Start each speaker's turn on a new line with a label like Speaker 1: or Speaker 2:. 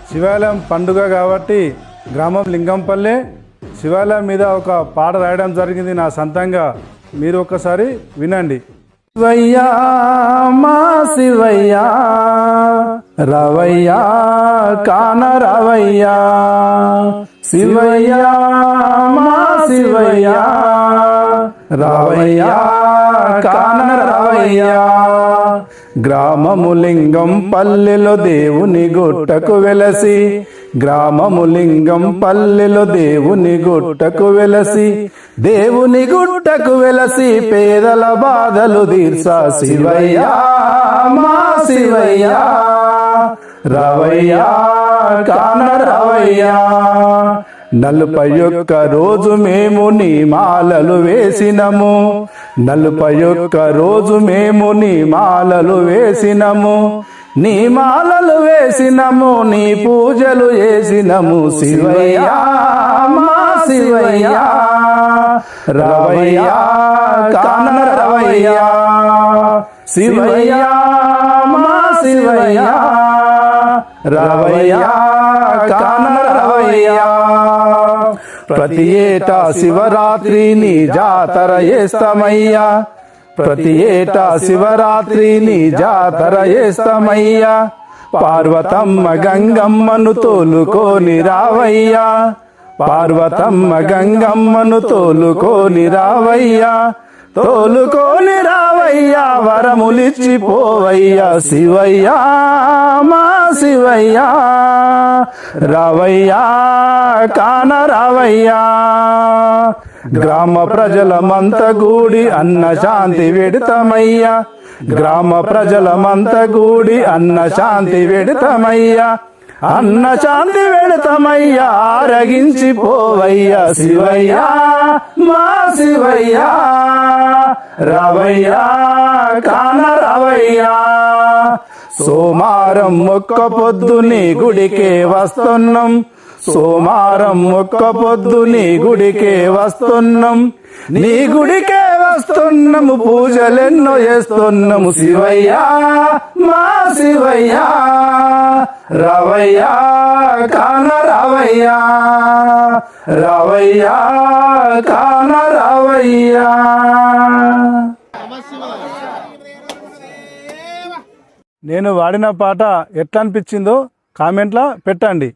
Speaker 1: శివాలయం పండుగ కాబట్టి గ్రామం లింగంపల్లె శివాలయం మీద ఒక పాట రాయడం జరిగింది నా సొంతంగా. మీరు ఒక్కసారి వినండి. శివయ్యా మా శివయ్యా రవయ్యా కాన రవయ్యా, శివయ్యా మా శివయ్యా రవయ్యా కాన రవయ్యా. గ్రామము లింగం పల్లెలో దేవుని గుట్టకు వెలసి, గ్రామము లింగం పల్లెలో దేవుని గుట్టకు వెలసి, దేవుని గుట్టకు వెలసి పేదల బాధలు తీర్చా శివయ్యా మా శివయ్యా రవయ్యా కాన రవయ్యా. 41 రోజు మేము నీ మాలలు వేసినము, 41 రోజు మేము నీ మాలలు వేసినము, నీ మాలలు వేసినము, నీ పూజలు చేసినము శివయ్యా మా శివయ్యా రవయ్యా కాన రవయ్యా, శివయ్యా మా శివయ్యా రవయ్యా కాన రవయ్యా. ప్రతి ఏటా శివరాత్రి నీ జాతర చేస్తామయ్యా, ప్రతి ఏటా శివరాత్రి నీ జాతర చేస్తామయ్యా. పార్వతమ్మ గంగమ్మను తోలుకొని రావయ్యా, పార్వతమ్మ గంగమ్మను తోలుకొని రావయ్యా, తోలుకొని రావయ్యా వరములిచ్చిపోవయ్యా శివయ్యా మా శివయ్యా రవయ్యా కాన రవయ్యా. గ్రామ ప్రజలమంత గూడి అన్న శాంతి వెడతమయ్యా, గ్రామ ప్రజలమంత గూడి అన్న శాంతి వెడతమయ్యా, అన్న శాంతి వెడతమయ్యా ఆరగించిపోవయ్యా శివయ్యా మా శివయ్యా రవయ్యా కాన రవయ్యా. సోమారం ఒక్క పొద్దు నీ గుడికే వస్తున్నాం, సోమారం ఒక్క పొద్దు నీ గుడికే వస్తున్నాం, నీ గుడికే వస్తున్నాము పూజలెన్నో చేస్తున్నాము శివయ్యా మా శివయ్యా రవయ్యా కాన రవయ్యా రవయ్యా కాన రవయ్యా. నేను వాడిన పాట ఎట్లా అనిపించిందో కామెంట్లో పెట్టండి.